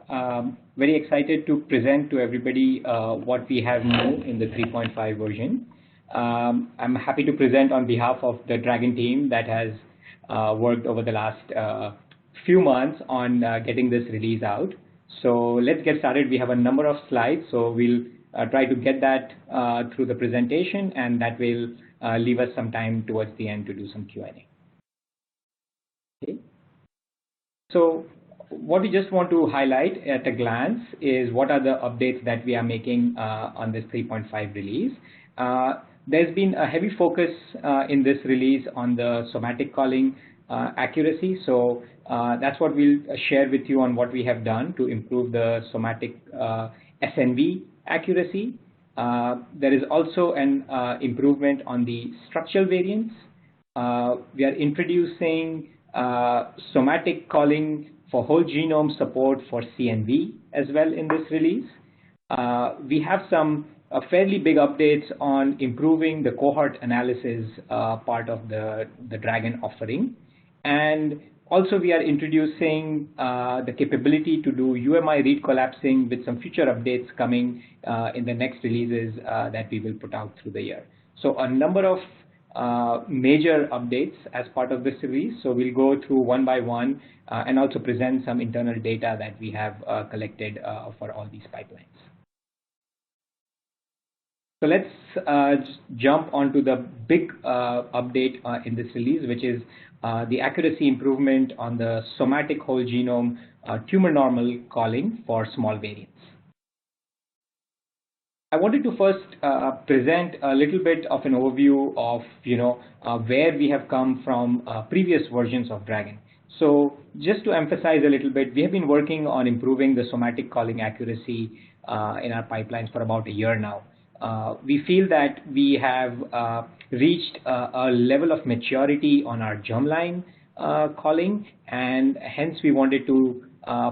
Very excited to present to everybody what we have new in the 3.5 version. I'm happy to present on behalf of the DRAGEN team that has worked over the last few months on getting this release out. So let's get started. We have a number of slides, so we'll try to get that through the presentation, and that will leave us some time towards the end to do some Q&A. Okay. So what we just want to highlight at a glance is what are the updates that we are making on this 3.5 release. There's been a heavy focus in this release on the somatic calling accuracy. So that's what we'll share with you on what we have done to improve the somatic SNV accuracy. There is also an improvement on the structural variants. We are introducing somatic calling for whole genome support for CNV as well in this release. We have some fairly big updates on improving the cohort analysis part of the DRAGEN offering. And also we are introducing the capability to do UMI read collapsing with some future updates coming in the next releases that we will put out through the year. So a number of major updates as part of this release. So we'll go through one by one and also present some internal data that we have collected for all these pipelines. So let's jump onto the big update in this release, which is the accuracy improvement on the somatic whole genome tumor normal calling for small variants. I wanted to first present a little bit of an overview of where we have come from previous versions of DRAGEN. So just to emphasize a little bit, we have been working on improving the somatic calling accuracy in our pipelines for about a year now. We feel that we have reached a level of maturity on our germline calling, and hence we wanted to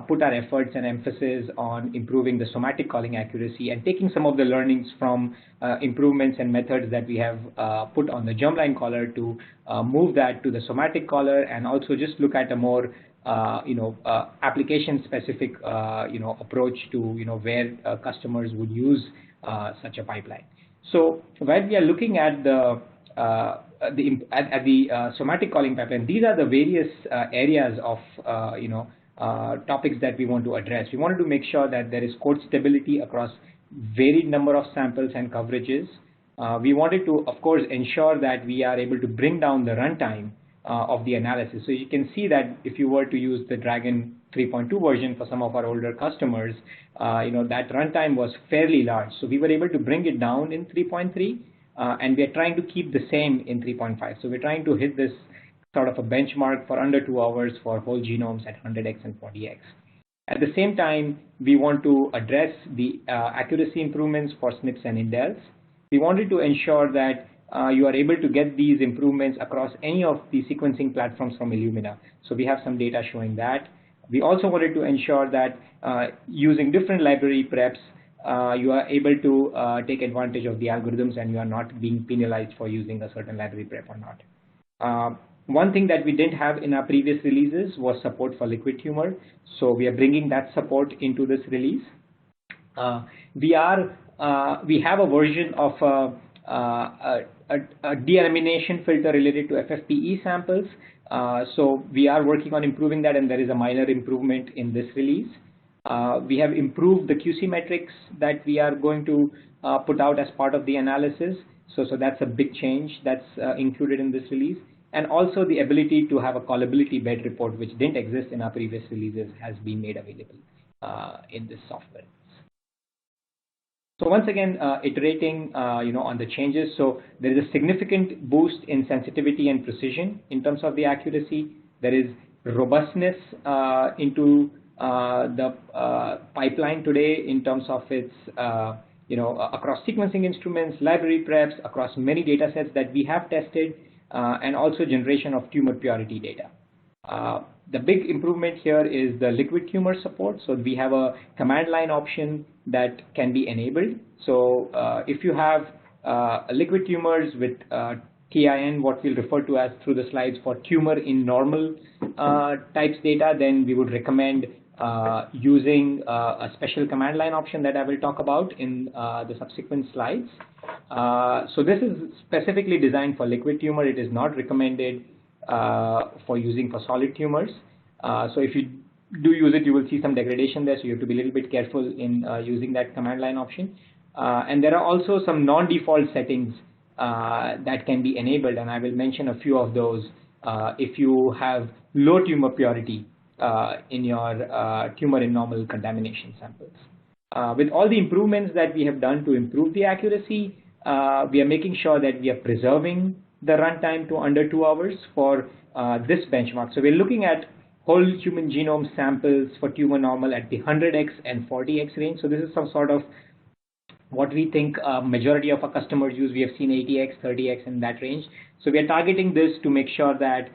put our efforts and emphasis on improving the somatic calling accuracy and taking some of the learnings from improvements and methods that we have put on the germline caller to move that to the somatic caller, and also just look at a more application-specific approach to where customers would use such a pipeline. So when we are looking at the somatic calling pipeline, these are the various areas of topics that we want to address. We wanted to make sure that there is code stability across varied number of samples and coverages. We wanted to, of course, ensure that we are able to bring down the runtime of the analysis. So you can see that if you were to use the DRAGEN 3.2 version for some of our older customers, that runtime was fairly large. So we were able to bring it down in 3.3, and we are trying to keep the same in 3.5. So we're trying to hit this sort of a benchmark for under 2 hours for whole genomes at 100x and 40x. At the same time, we want to address the accuracy improvements for SNPs and INDELs. We wanted to ensure that you are able to get these improvements across any of the sequencing platforms from Illumina. So we have some data showing that. We also wanted to ensure that using different library preps, you are able to take advantage of the algorithms and you are not being penalized for using a certain library prep or not. One thing that we didn't have in our previous releases was support for liquid tumor. So we are bringing that support into this release. We have a version of a de-elimination filter related to FFPE samples. So we are working on improving that, and there is a minor improvement in this release. We have improved the QC metrics that we are going to put out as part of the analysis. So that's a big change that's included in this release. And also the ability to have a callability bed report, which didn't exist in our previous releases, has been made available in this software. So once again, iterating on the changes. So there is a significant boost in sensitivity and precision in terms of the accuracy. There is robustness into the pipeline today in terms of its across sequencing instruments, library preps, across many data sets that we have tested, and also generation of tumor purity data. The big improvement here is the liquid tumor support. So we have a command line option that can be enabled. So if you have liquid tumors with TIN, what we'll refer to as through the slides for tumor in normal types data, then we would recommend using a special command line option that I will talk about in the subsequent slides. So this is specifically designed for liquid tumor. It is not recommended for using for solid tumors. So if you do use it, you will see some degradation there, so you have to be a little bit careful in using that command line option. And there are also some non-default settings that can be enabled, and I will mention a few of those if you have low tumor purity in your tumor in normal contamination samples. With all the improvements that we have done to improve the accuracy, we are making sure that we are preserving the runtime to under 2 hours for this benchmark. So we're looking at whole human genome samples for tumor normal at the 100x and 40x range. So this is some sort of what we think majority of our customers use. We have seen 80x, 30x in that range. So we are targeting this to make sure that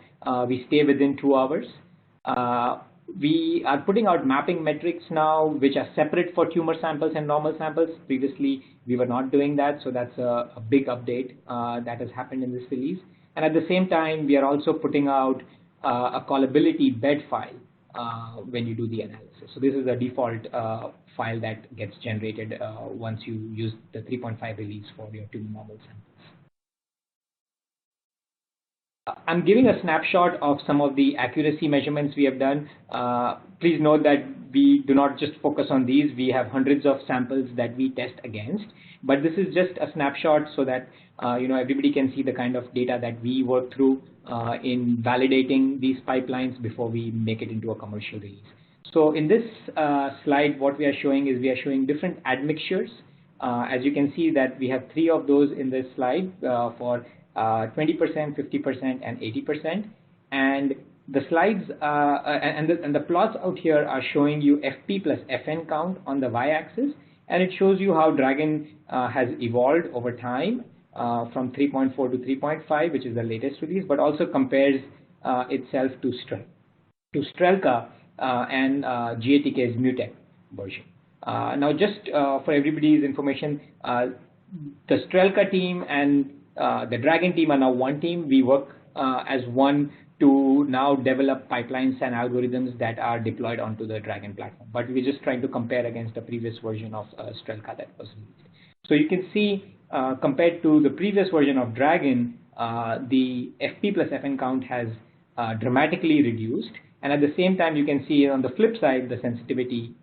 we stay within 2 hours. We are putting out mapping metrics now, which are separate for tumor samples and normal samples. Previously, we were not doing that, so that's a big update that has happened in this release. And at the same time, we are also putting out a callability bed file when you do the analysis. So this is a default file that gets generated once you use the 3.5 release for your tumor normal samples. I'm giving a snapshot of some of the accuracy measurements we have done. Please note that we do not just focus on these. We have hundreds of samples that we test against, but this is just a snapshot so that everybody can see the kind of data that we work through in validating these pipelines before we make it into a commercial release. So in this slide, what we are showing is we are showing different admixtures. As you can see that we have 3 of those in this slide for 20%, 50%, and 80%. And the slides and the plots out here are showing you FP plus FN count on the y-axis, and it shows you how DRAGEN has evolved over time from 3.4 to 3.5, which is the latest release, but also compares itself to Strelka and GATK's Mutec version. Now, just for everybody's information, the Strelka team and the DRAGEN team are now one team. We work as one to now develop pipelines and algorithms that are deployed onto the DRAGEN platform. But we're just trying to compare against the previous version of Strelka that was released. So you can see compared to the previous version of DRAGEN, the FP plus FN count has dramatically reduced. And at the same time, you can see on the flip side, the sensitivity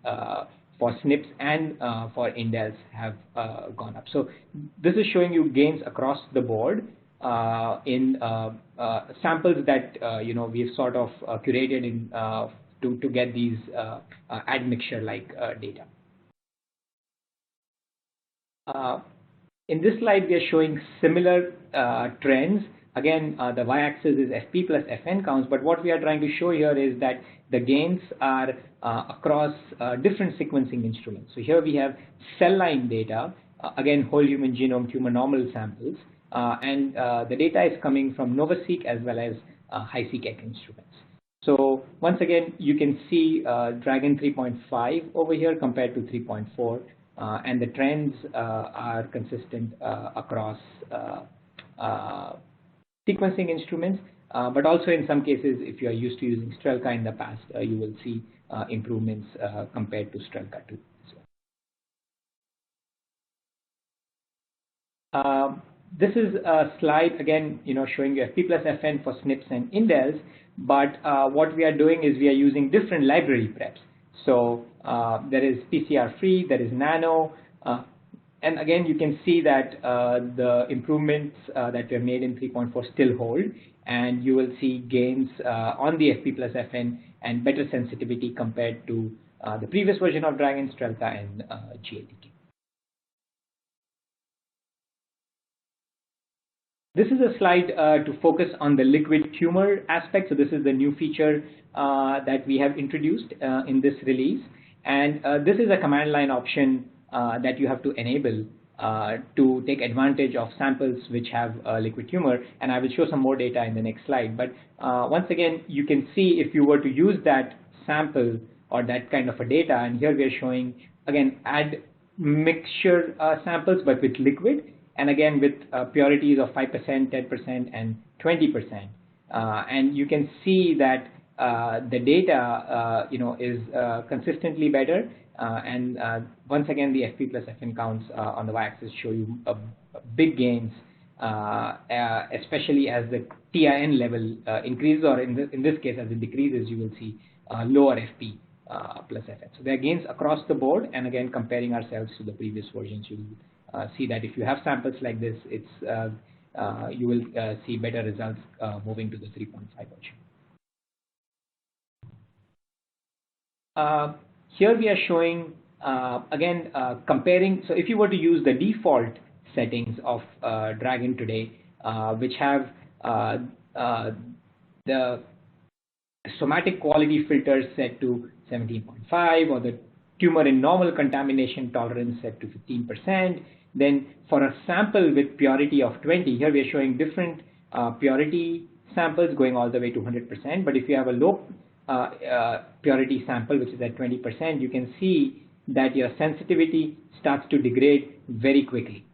for SNPs and for INDELs have gone up. So this is showing you gains across the board in samples that we've sort of curated in, to get these admixture-like data. In this slide, we are showing similar trends. Again, the y-axis is FP plus FN counts, but what we are trying to show here is that the gains are across different sequencing instruments. So here we have cell line data, again, whole human genome tumor normal samples, and the data is coming from NovaSeq as well as HiseqX instruments. So once again, you can see DRAGEN 3.5 over here compared to 3.4, and the trends are consistent across sequencing instruments, but also in some cases, if you are used to using Strelka in the past, you will see improvements compared to Strelka 2 as well. This is a slide again, showing you FP plus FN for SNPs and INDELs, but what we are doing is we are using different library preps. So there is PCR-free, there is nano, and again, you can see that the improvements that were made in 3.4 still hold, and you will see gains on the FP plus FN and better sensitivity compared to the previous version of DRAGEN, Strelka, and GATK. This is a slide to focus on the liquid tumor aspect. So this is the new feature that we have introduced in this release, and this is a command line option that you have to enable to take advantage of samples which have liquid tumor, and I will show some more data in the next slide. But once again, you can see if you were to use that sample or that kind of a data, and here we are showing again admixture samples but with liquid, and again with purities of 5%, 10%, and 20%. And you can see that the data, is consistently better. And once again, the FP plus FN counts on the y-axis show you big gains, especially as the TIN level increases, or in this case, as it decreases, you will see lower FP plus FN. So there are gains across the board. And again, comparing ourselves to the previous versions, you will see that if you have samples like this, it's you will see better results moving to the 3.5 version. Here we are showing, again, comparing. So if you were to use the default settings of DRAGEN today, which have the somatic quality filters set to 17.5, or the tumor in normal contamination tolerance set to 15%, then for a sample with purity of 20, here we are showing different purity samples going all the way to 100%. But if you have a low purity sample, which is at 20%, you can see that your sensitivity starts to degrade very quickly.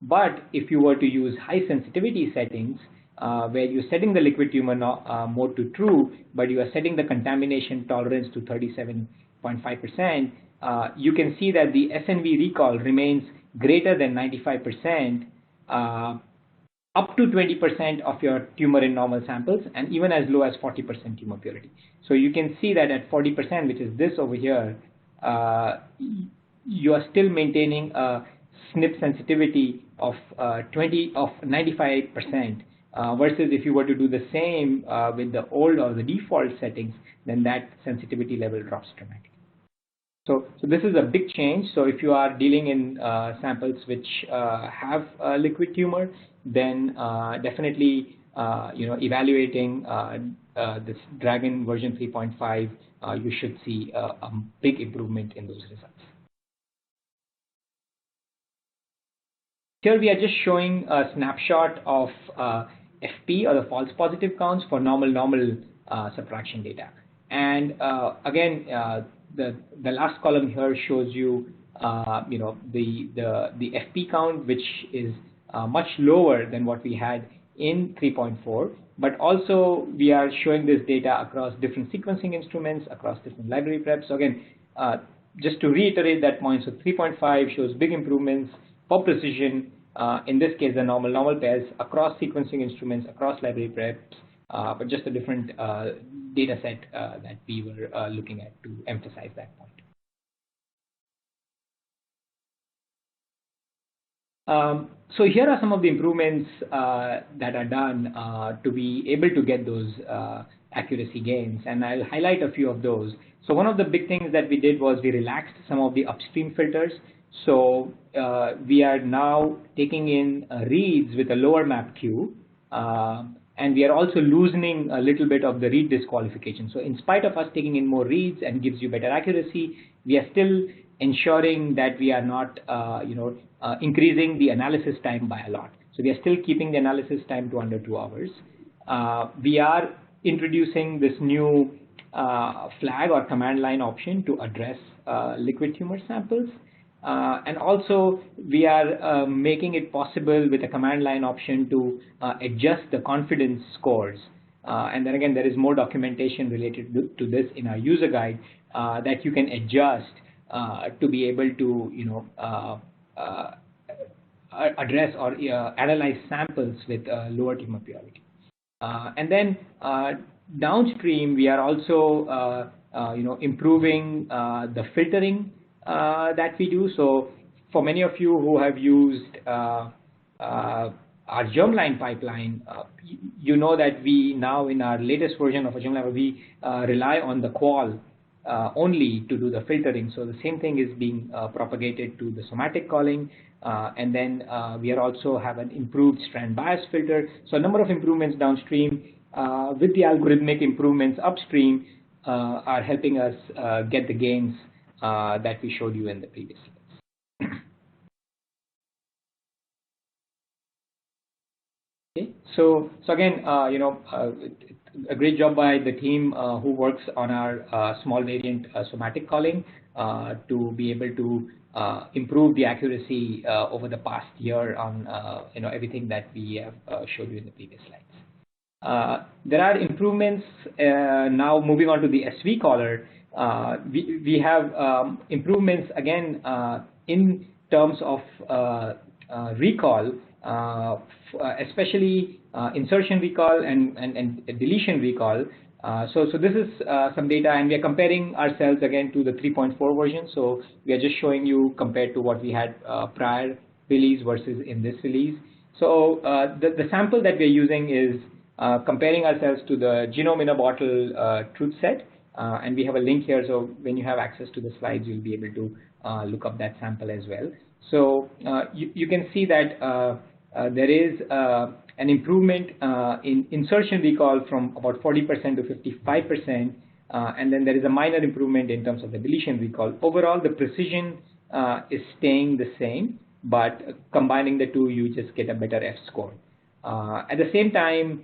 But if you were to use high sensitivity settings, where you're setting the liquid tumor mode to true, but you are setting the contamination tolerance to 37.5%, you can see that the SNV recall remains greater than 95%, up to 20% of your tumor in normal samples, and even as low as 40% tumor purity. So you can see that at 40%, which is this over here, you are still maintaining a SNP sensitivity of 95%, versus if you were to do the same with the old or the default settings, then that sensitivity level drops dramatically. So this is a big change. So if you are dealing in samples which have liquid tumor, then definitely evaluating this DRAGEN version 3.5, you should see a big improvement in those results. Here we are just showing a snapshot of FP, or the false positive counts, for normal subtraction data. And again, the last column here shows you the FP count, which is much lower than what we had in 3.4. But also we are showing this data across different sequencing instruments, across different library preps. So again, just to reiterate that point, so 3.5 shows big improvements for precision. In this case, the normal pairs across sequencing instruments, across library preps, but just a different data set that we were looking at to emphasize that point. So here are some of the improvements that are done to be able to get those accuracy gains, and I'll highlight a few of those. So one of the big things that we did was we relaxed some of the upstream filters. So we are now taking in reads with a lower MapQ, and we are also loosening a little bit of the read disqualification. So in spite of us taking in more reads and gives you better accuracy, we are still ensuring that we are not increasing the analysis time by a lot. So we are still keeping the analysis time to under 2 hours. We are introducing this new flag or command line option to address liquid tumor samples. And also we are making it possible with a command line option to adjust the confidence scores. And then again, there is more documentation related to this in our user guide that you can adjust to be able to address or analyze samples with lower tumor purity. And then downstream, we are also improving the filtering that we do. So for many of you who have used our germline pipeline, you know that we now, in our latest version of a germline, we rely on the qual only to do the filtering. So the same thing is being propagated to the somatic calling, and then we are also have an improved strand bias filter. So a number of improvements downstream with the algorithmic improvements upstream are helping us get the gains that we showed you in the previous slides. Okay, so again, a great job by the team who works on our small variant somatic calling to be able to improve the accuracy over the past year on everything that we have showed you in the previous slides. There are improvements now. Moving on to the SV caller, we have improvements again in terms of recall, especially insertion recall and deletion recall. So this is some data, and we are comparing ourselves again to the 3.4 version. So we are just showing you compared to what we had prior release versus in this release. So the sample that we are using is comparing ourselves to the genome in a bottle truth set, and we have a link here. So when you have access to the slides, you'll be able to look up that sample as well. So you can see that there is an improvement in insertion recall from about 40% to 55%, and then there is a minor improvement in terms of the deletion recall. Overall, the precision is staying the same, but combining the two, you just get a better F score. At the same time,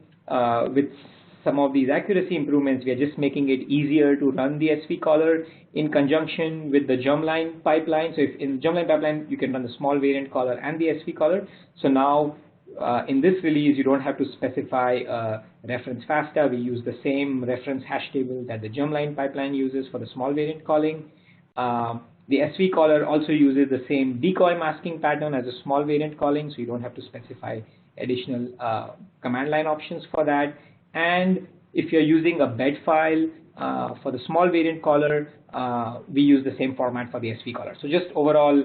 with some of these accuracy improvements, we are just making it easier to run the SV caller in conjunction with the germline pipeline. So if in germline pipeline, you can run the small variant caller and the SV caller. So now in this release, you don't have to specify reference FASTA. We use the same reference hash table that the germline pipeline uses for the small variant calling. The SV caller also uses the same decoy masking pattern as a small variant calling, so you don't have to specify additional command line options for that. And if you're using a bed file for the small variant caller, we use the same format for the SV caller. So just overall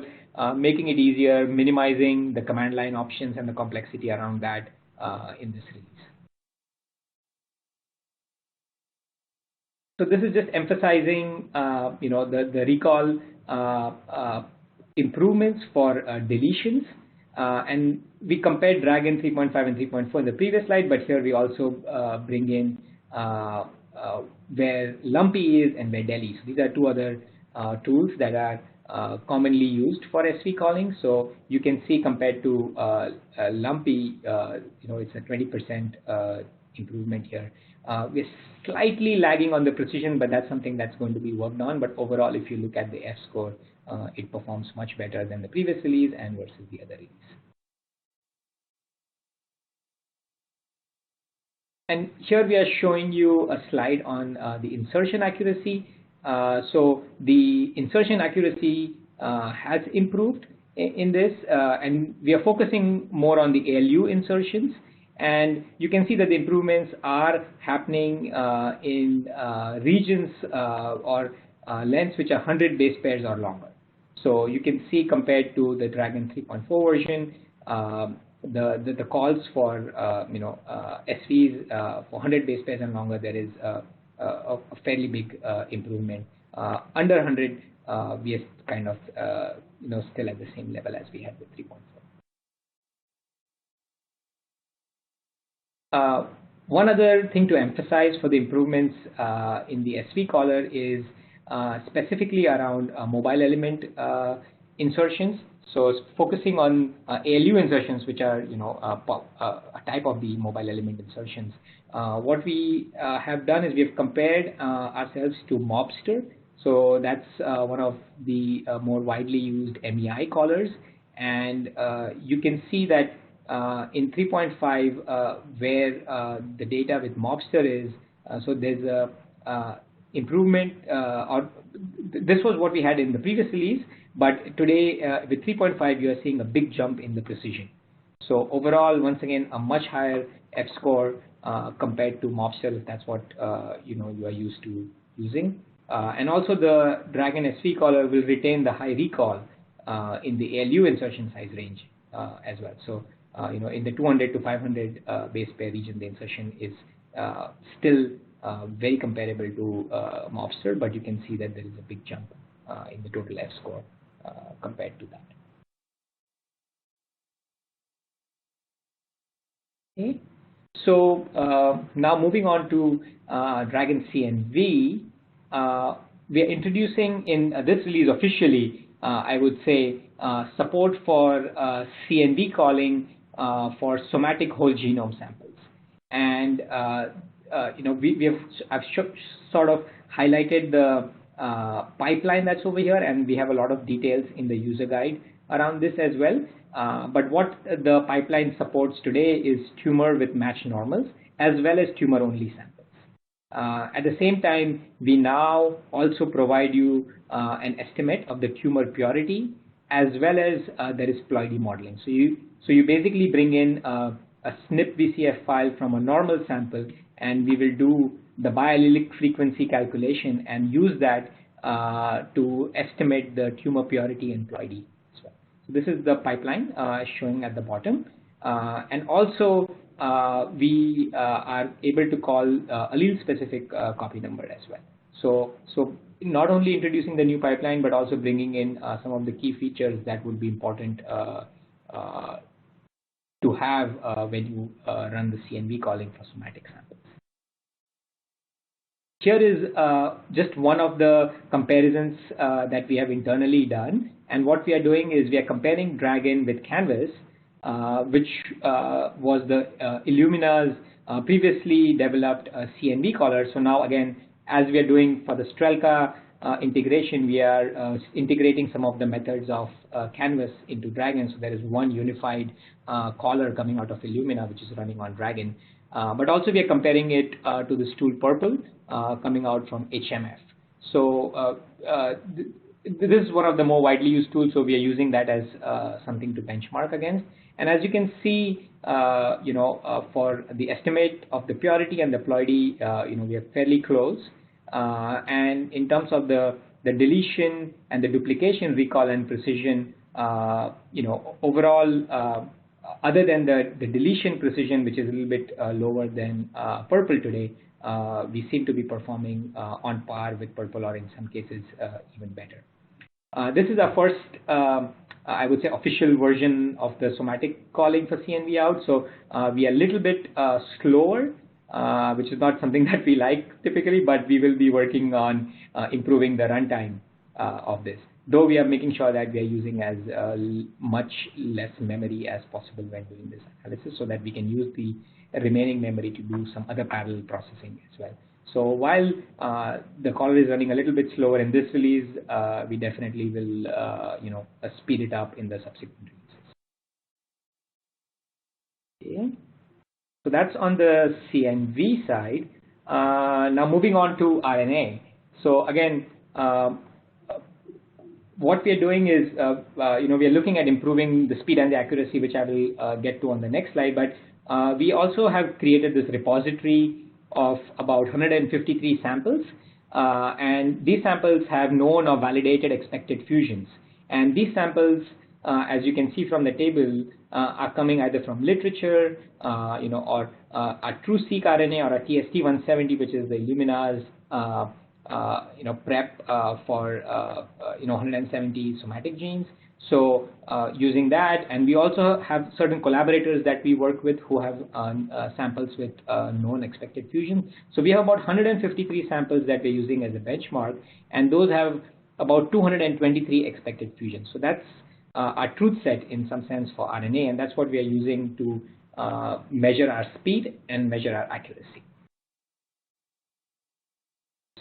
making it easier, minimizing the command line options and the complexity around that in this release. So this is just emphasizing the recall improvements for deletions. And we compared DRAGEN 3.5 and 3.4 in the previous slide, but here we also bring in where lumpy is and where deli. So these are two other tools that are commonly used for SV calling. So you can see compared to lumpy, it's a 20% improvement here. We're slightly lagging on the precision, but that's something that's going to be worked on. But overall, if you look at the F score, it performs much better than the previous release and versus the other release. And here we are showing you a slide on the insertion accuracy. So the insertion accuracy has improved in this, and we are focusing more on the ALU insertions. And you can see that the improvements are happening in regions or lengths which are 100 base pairs or longer. So you can see compared to the DRAGEN 3.4 version, the calls for SVs for 100 base pairs and longer, there is a fairly big improvement. Under 100, we are kind of still at the same level as we had with 3.4. One other thing to emphasize for the improvements in the SV caller is specifically around mobile element insertions. So focusing on ALU insertions, which are a type of the mobile element insertions. What we have done is we have compared ourselves to Mobster. So that's one of the more widely used MEI callers, and you can see that in 3.5 where the data with Mobster is, so there's a improvement, or this was what we had in the previous release, but today with 3.5 you are seeing a big jump in the precision. So overall, once again, a much higher F score compared to Mobster, if that's what you are used to using. And also the DRAGEN SV caller will retain the high recall in the ALU insertion size range as well. So in the 200 to 500 base pair region, the insertion is still very comparable to Mobster, but you can see that there is a big jump in the total F score compared to that. Okay. So now moving on to DRAGEN CNV, we are introducing in this release officially, I would say, support for CNV calling for somatic whole genome samples. And I've sort of highlighted the pipeline that's over here, and we have a lot of details in the user guide around this as well. But what the pipeline supports today is tumor with matched normals as well as tumor-only samples. At the same time, we now also provide you an estimate of the tumor purity as well as there is ploidy modeling. So you basically bring in a SNP VCF file from a normal sample, and we will do the biallelic frequency calculation and use that to estimate the tumor purity and ploidy as well. So this is the pipeline showing at the bottom. And also we are able to call allele-specific copy number as well. So not only introducing the new pipeline, but also bringing in some of the key features that would be important to have when you run the CNV calling for somatic samples. Here is just one of the comparisons that we have internally done. And what we are doing is we are comparing DRAGEN with Canvas, which was the Illumina's previously developed CNV caller. So now again, as we are doing for the Strelka integration, we are integrating some of the methods of Canvas into DRAGEN. So there is one unified caller coming out of Illumina, which is running on DRAGEN. But also we are comparing it to the stool purple coming out from HMF. So this is one of the more widely used tools, so we are using that as something to benchmark against. And as you can see, for the estimate of the purity and the ploidy, we are fairly close. And in terms of the deletion and the duplication recall and precision, overall, other than the deletion precision, which is a little bit lower than purple today, we seem to be performing on par with purple, or in some cases even better. This is our first, I would say, official version of the somatic calling for CNV out. So we are a little bit slower, which is not something that we like typically, but we will be working on improving the runtime of this. Though we are making sure that we are using as much less memory as possible when doing this analysis, so that we can use the remaining memory to do some other parallel processing as well. So while the caller is running a little bit slower in this release, we definitely will, speed it up in the subsequent releases. Okay. So that's on the CNV side. Now moving on to RNA. So again, what we are doing is, we are looking at improving the speed and the accuracy, which I will get to on the next slide. But we also have created this repository of about 153 samples. And these samples have known or validated expected fusions. And these samples, as you can see from the table, are coming either from literature, or a true-seq RNA, or a TST170, which is the Illumina's prep for 170 somatic genes. So using that, and we also have certain collaborators that we work with who have samples with known expected fusion. So we have about 153 samples that we're using as a benchmark, and those have about 223 expected fusions. So that's our truth set in some sense for RNA, and that's what we are using to measure our speed and measure our accuracy.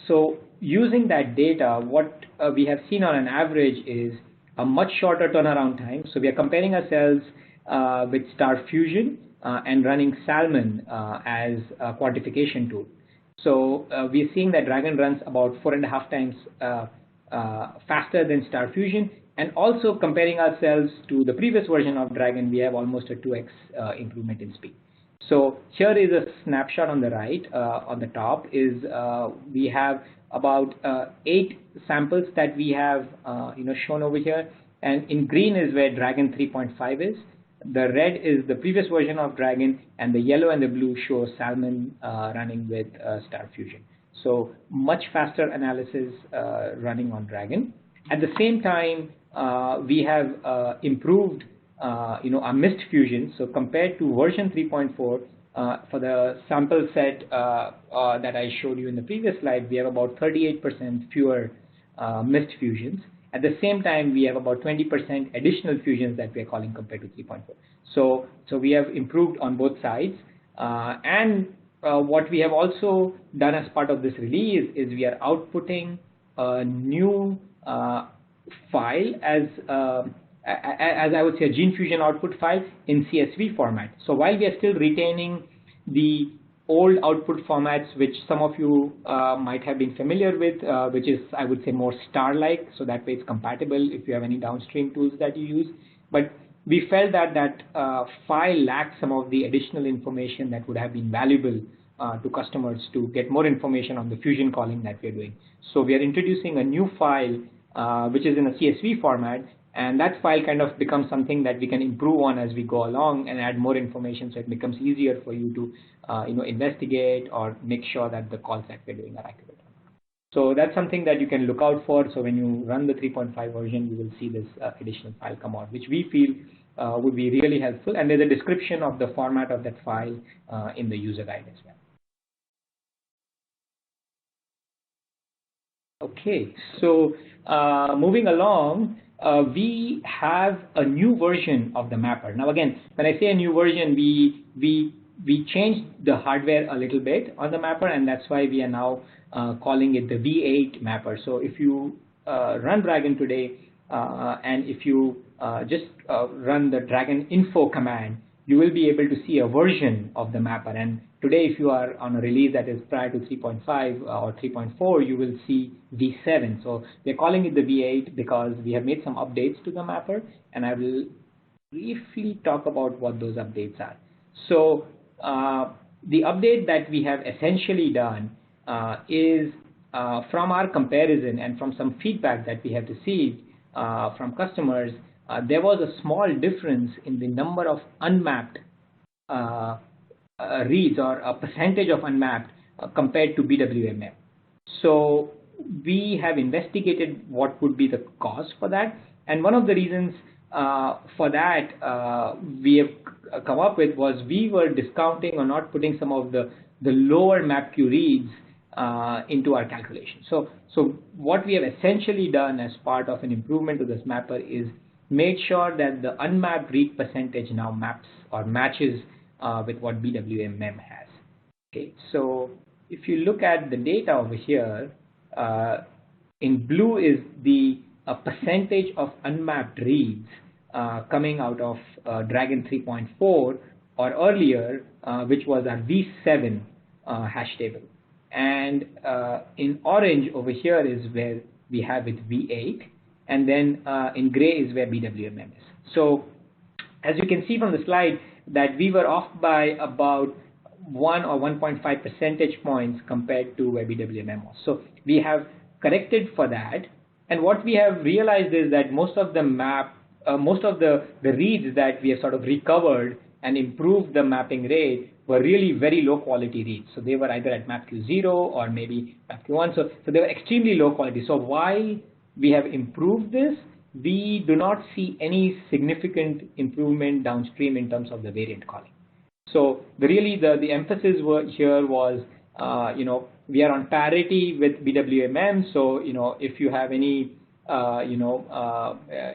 So using that data, what we have seen on an average is a much shorter turnaround time. So we are comparing ourselves with Star Fusion and running Salmon as a quantification tool. So we're seeing that DRAGEN runs about 4.5 times faster than Star Fusion. And also comparing ourselves to the previous version of DRAGEN, we have almost a 2x improvement in speed. So here is a snapshot on the right. On the top is we have about 8 samples that we have shown over here, and in green is where DRAGEN 3.5 is. The red is the previous version of DRAGEN, and the yellow and the blue show Salmon running with Star Fusion. So much faster analysis running on DRAGEN. At the same time, we have improved our missed fusion. So compared to version 3.4, for the sample set that I showed you in the previous slide, we have about 38% fewer missed fusions. At the same time, we have about 20% additional fusions that we are calling compared to 3.4. So we have improved on both sides. And what we have also done as part of this release is we are outputting a new file as I would say a gene fusion output file in CSV format. So while we are still retaining the old output formats, which some of you might have been familiar with, which is, I would say, more star-like, so that way it's compatible if you have any downstream tools that you use. But we felt that that file lacked some of the additional information that would have been valuable to customers to get more information on the fusion calling that we're doing. So we are introducing a new file which is in a CSV format, and that file kind of becomes something that we can improve on as we go along and add more information, so it becomes easier for you to investigate or make sure that the calls that we're doing are accurate. So that's something that you can look out for. So when you run the 3.5 version, you will see this additional file come out, which we feel would be really helpful. And there's a description of the format of that file in the user guide as well. Okay, so moving along, we have a new version of the mapper. Now again, when I say a new version, we changed the hardware a little bit on the mapper, and that's why we are now calling it the V8 mapper. So if you run Dragon today, and if you just run the Dragon info command, you will be able to see a version of the mapper. And today, if you are on a release that is prior to 3.5 or 3.4, you will see V7. So we're calling it the V8 because we have made some updates to the mapper, and I will briefly talk about what those updates are. So the update that we have essentially done is from our comparison and from some feedback that we have received from customers, there was a small difference in the number of unmapped reads, or a percentage of unmapped compared to BWMM. So we have investigated what would be the cause for that, and one of the reasons for that we have come up with was we were discounting or not putting some of the lower MapQ reads into our calculation. So what we have essentially done as part of an improvement to this mapper is made sure that the unmapped read percentage now maps or matches with what BWMM has. Okay, so if you look at the data over here, in blue is the percentage of unmapped reads coming out of Dragon 3.4 or earlier, which was our V7 hash table. And in orange over here is where we have it V8, and then in gray is where BWMM is. So as you can see from the slide, that we were off by about 1 or 1.5 percentage points compared to where BWMM was. So we have corrected for that, and what we have realized is that most of the reads that we have sort of recovered and improved the mapping rate were really very low quality reads. So they were either at MapQ 0 or maybe MapQ 1. So they were extremely low quality. So while we have improved this, we do not see any significant improvement downstream in terms of the variant calling. So the emphasis here was, we are on parity with BWMM. So, if you have any,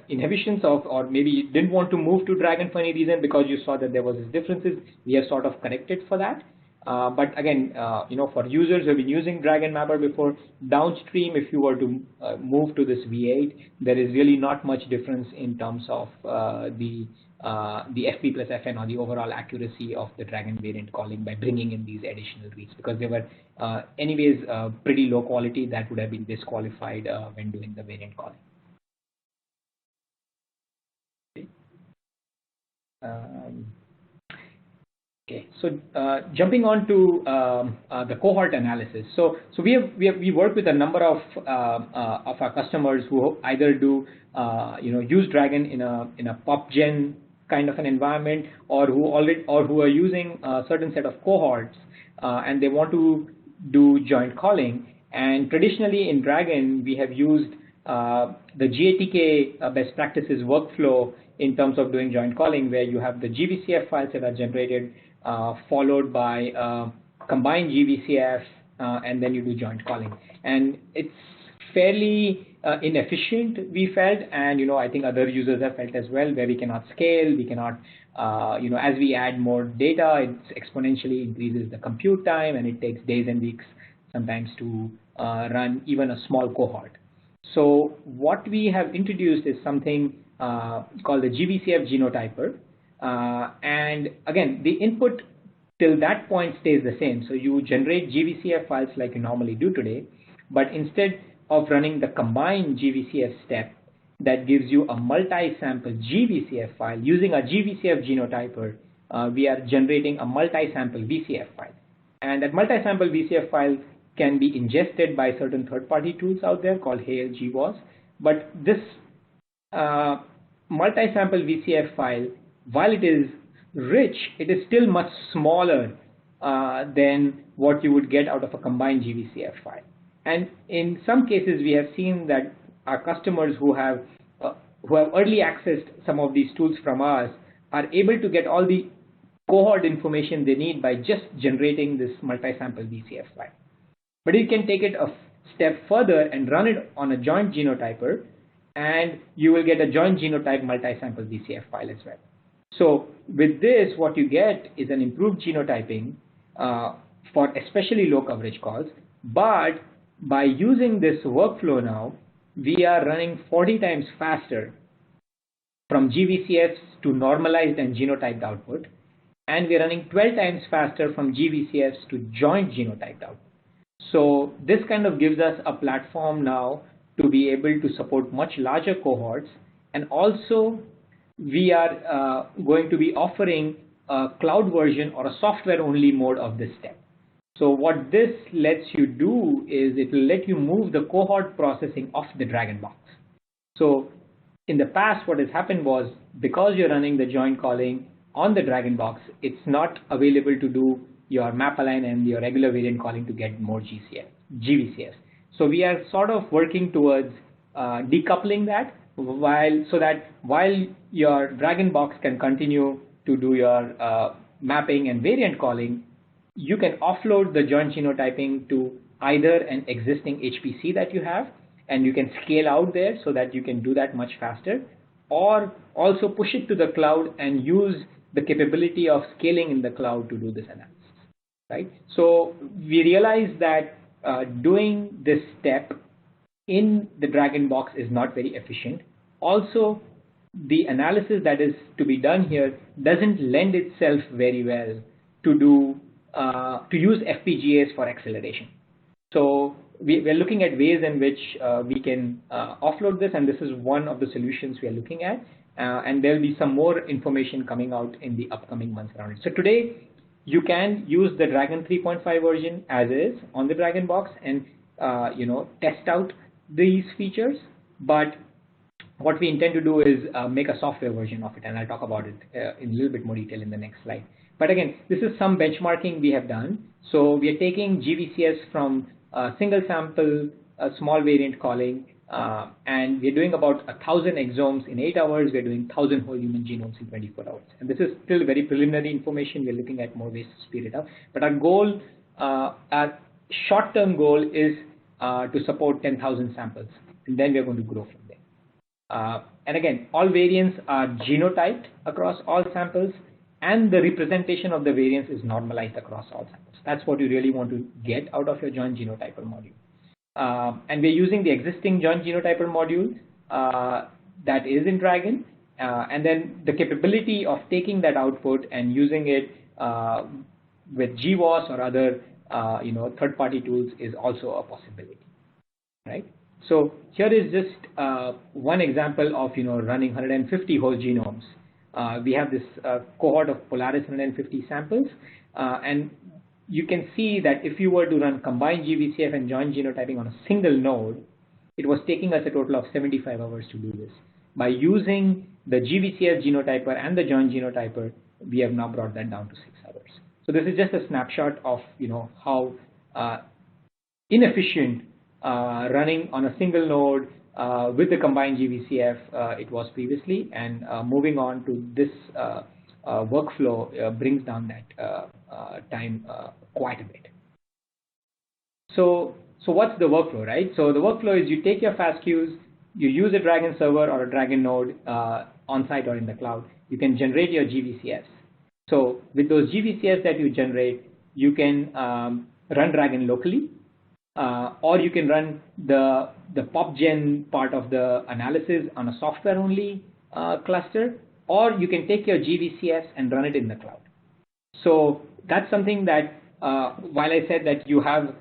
inhibitions of, or maybe you didn't want to move to Dragon for any reason because you saw that there was these differences, we have sort of corrected for that. But again, for users who have been using Dragon Mapper before, downstream, if you were to move to this V8, there is really not much difference in terms of the FP plus FN or the overall accuracy of the Dragon variant calling by bringing in these additional reads, because they were anyways pretty low quality that would have been disqualified when doing the variant calling. Okay, so jumping on to the cohort analysis. So we work with a number of our customers who either do use Dragon in a PopGen kind of an environment, or who are using a certain set of cohorts and they want to do joint calling. And traditionally in Dragon, we have used the GATK best practices workflow in terms of doing joint calling, where you have the GVCF files that are generated, followed by combined GVCF, and then you do joint calling. And it's fairly inefficient, we felt, and I think other users have felt as well, where we cannot scale, we cannot, as we add more data, it exponentially increases the compute time, and it takes days and weeks sometimes to run even a small cohort. So what we have introduced is something called the GVCF genotyper, and again, the input till that point stays the same. So you generate GVCF files like you normally do today, but instead of running the combined GVCF step that gives you a multi-sample GVCF file, using a GVCF genotyper, we are generating a multi-sample VCF file. And that multi-sample VCF file can be ingested by certain third-party tools out there called HAL GWAS. But this multi-sample VCF file, while it is rich, it is still much smaller than what you would get out of a combined GVCF file. And in some cases, we have seen that our customers who have early accessed some of these tools from us are able to get all the cohort information they need by just generating this multi-sample VCF file. But you can take it a step further and run it on a joint genotyper, and you will get a joint genotype multi-sample VCF file as well. So with this, what you get is an improved genotyping for especially low coverage calls. But by using this workflow now, we are running 40 times faster from GVCFs to normalized and genotyped output, and we're running 12 times faster from GVCFs to joint genotyped output. So this kind of gives us a platform now to be able to support much larger cohorts, and also we are going to be offering a cloud version or a software-only mode of this step. So what this lets you do is it will let you move the cohort processing off the DRAGEN box. So in the past, what has happened was, because you're running the joint calling on the DRAGEN box, it's not available to do your map align and your regular variant calling to get more GVCF. So we are sort of working towards decoupling that, so that while your DRAGEN box can continue to do your mapping and variant calling, you can offload the joint genotyping to either an existing HPC that you have, and you can scale out there so that you can do that much faster, or also push it to the cloud and use the capability of scaling in the cloud to do this analysis, right? So we realize that doing this step in the DRAGEN box is not very efficient. Also, the analysis that is to be done here doesn't lend itself very well to use FPGAs for acceleration. So we're looking at ways in which we can offload this, and this is one of the solutions we are looking at. And there'll be some more information coming out in the upcoming months around it. So today, you can use the DRAGEN 3.5 version as is on the DRAGEN box and test out these features. But what we intend to do is make a software version of it, and I'll talk about it in a little bit more detail in the next slide. But again, this is some benchmarking we have done. So we are taking GVCS from single sample, small variant calling, and we're doing about 1,000 exomes in 8 hours. We're doing 1,000 whole human genomes in 24 hours. And this is still very preliminary information. We're looking at more ways to speed it up. But our goal, our short-term goal is to support 10,000 samples, and then we're going to grow from there. And again, all variants are genotyped across all samples, and the representation of the variants is normalized across all samples. That's what you really want to get out of your joint genotyper module. And we're using the existing joint genotyper module that is in DRAGEN, and then the capability of taking that output and using it with GWAS or other third-party tools is also a possibility, right? So here is just one example of running 150 whole genomes. We have this cohort of Polaris 150 samples, and you can see that if you were to run combined GVCF and joint genotyping on a single node, it was taking us a total of 75 hours to do this. By using the GVCF genotyper and the joint genotyper, we have now brought that down to 6 hours. So this is just a snapshot of how inefficient running on a single node with the combined GVCF it was previously, and moving on to this workflow brings down that time quite a bit. So So what's the workflow, right? So the workflow is you take your FASTQs, you use a DRAGEN server or a DRAGEN node on-site or in the cloud. You can generate your GVCFs. So with those GVCFs that you generate, you can run DRAGEN locally, or you can run the PopGen part of the analysis on a software-only cluster, or you can take your GVCFs and run it in the cloud. So that's something that, while I said that you have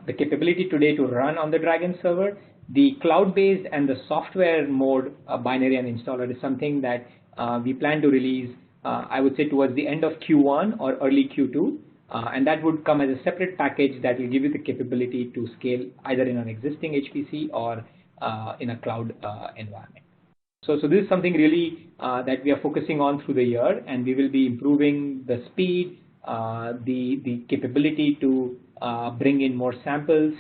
the capability today to run on the DRAGEN server, the cloud-based and the software mode binary and installer is something that we plan to release, I would say, towards the end of Q1 or early Q2. And that would come as a separate package that will give you the capability to scale either in an existing HPC or in a cloud environment. So this is something really that we are focusing on through the year, and we will be improving the speed, the capability to bring in more samples,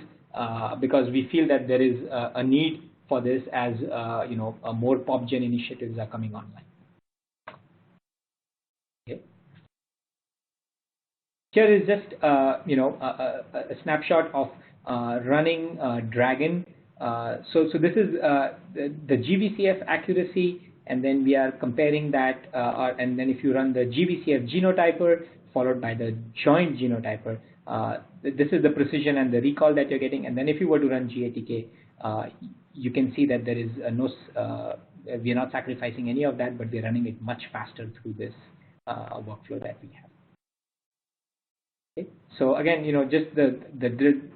because we feel that there is a need for this as more PopGen initiatives are coming online. Okay. Here is just a snapshot of running DRAGEN. So this is the GVCF accuracy, and then we are comparing that, and then if you run the GVCF genotyper followed by the joint genotyper, this is the precision and the recall that you're getting. And then if you were to run GATK, you can see that there is we are not sacrificing any of that, but we're running it much faster through this workflow that we have. Okay. So again, just the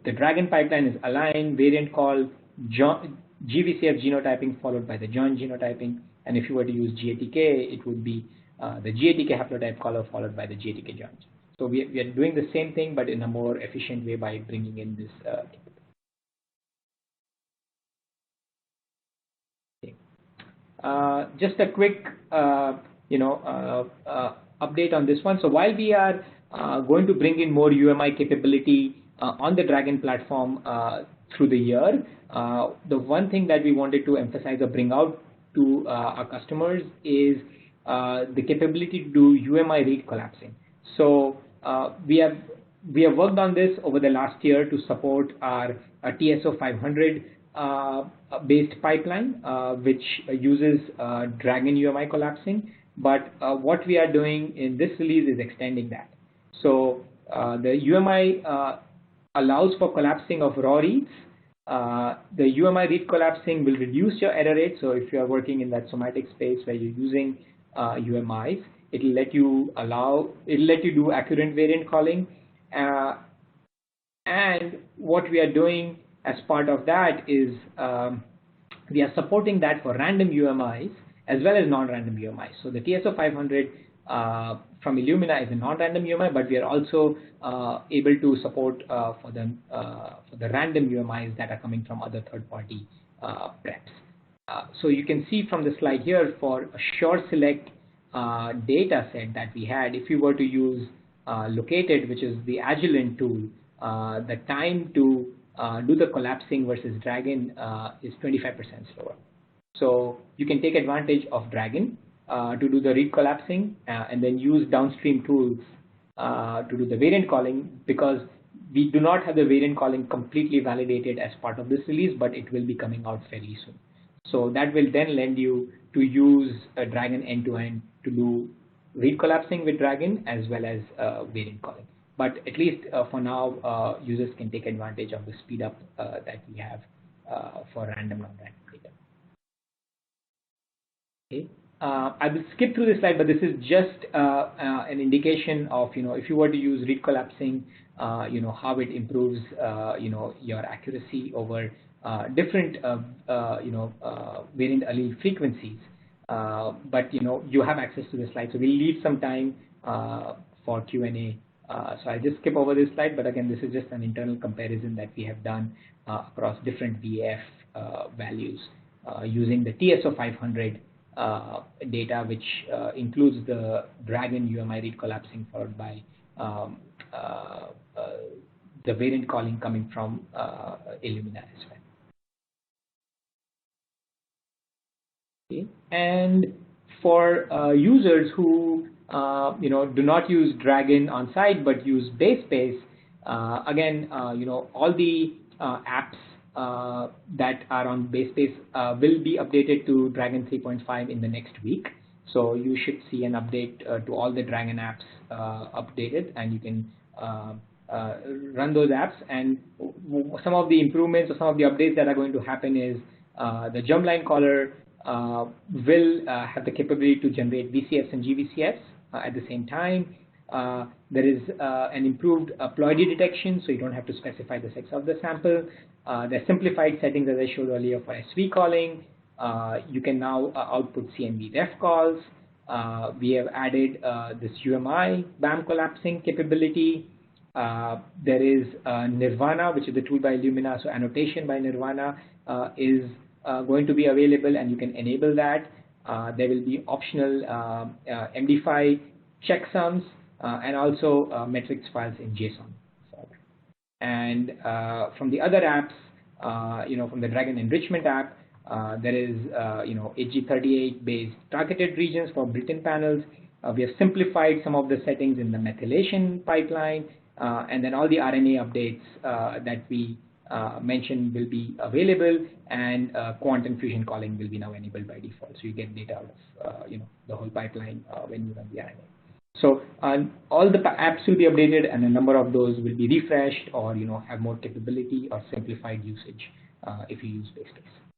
DRAGEN pipeline is align, variant call, GVCF genotyping followed by the joint genotyping. And if you were to use GATK, it would be the GATK haplotype caller followed by the GATK joint. So we are doing the same thing, but in a more efficient way by bringing in this. Okay. Just a quick, update on this one. So while we are going to bring in more UMI capability on the DRAGEN platform through the year, the one thing that we wanted to emphasize or bring out to our customers is the capability to do UMI read collapsing. So we have worked on this over the last year to support our TSO 500 based pipeline, which uses DRAGEN UMI collapsing. But what we are doing in this release is extending that. So the UMI allows for collapsing of raw reads. The UMI read collapsing will reduce your error rate. So if you are working in that somatic space where you're using UMIs, it'll let you do accurate variant calling. And what we are doing as part of that is we are supporting that for random UMIs as well as non-random UMIs. So the TSO 500 from Illumina is a non-random UMI, but we are also able to support for the random UMIs that are coming from other third-party preps. So you can see from the slide here for a short select data set that we had, if you were to use Located, which is the Agilent tool, the time to do the collapsing versus DRAGEN is 25% slower. So you can take advantage of DRAGEN to do the read collapsing and then use downstream tools to do the variant calling, because we do not have the variant calling completely validated as part of this release, but it will be coming out fairly soon. So that will then lend you to use DRAGEN end-to-end to do read collapsing with DRAGEN as well as variant calling. But at least for now, users can take advantage of the speed up that we have for random non-random data. Okay. I will skip through this slide, but this is just an indication of, if you were to use read collapsing, how it improves, your accuracy over different, variant allele frequencies. But, you have access to the slide, so we'll leave some time for Q&A. So I'll just skip over this slide, but again, this is just an internal comparison that we have done across different VF values using the TSO 500 data, which includes the DRAGEN UMI read collapsing followed by the variant calling coming from Illumina as well. Okay. And for users who do not use DRAGEN on site but use BaseSpace, again, all the apps that are on BaseSpace will be updated to Dragon 3.5 in the next week. So you should see an update to all the Dragon apps updated, and you can run those apps. And some of the improvements or some of the updates that are going to happen is the germline caller will have the capability to generate VCFs and GVCFs at the same time. There is an improved ploidy detection, so you don't have to specify the sex of the sample. There are simplified settings, as I showed earlier, for SV calling. You can now output CNV ref calls. We have added this UMI BAM collapsing capability. There is Nirvana, which is the tool by Illumina. So annotation by Nirvana is going to be available, and you can enable that. There will be optional MD5 checksums and also metrics files in JSON. And from the other apps, from the Dragon Enrichment app, there is, HG38 based targeted regions for built-in panels. We have simplified some of the settings in the methylation pipeline, and then all the RNA updates that we mentioned will be available, and quantum fusion calling will be now enabled by default. So you get data out of, the whole pipeline when you run the RNA. So all the apps will be updated, and a number of those will be refreshed or have more capability or simplified usage if you use BaseSpace.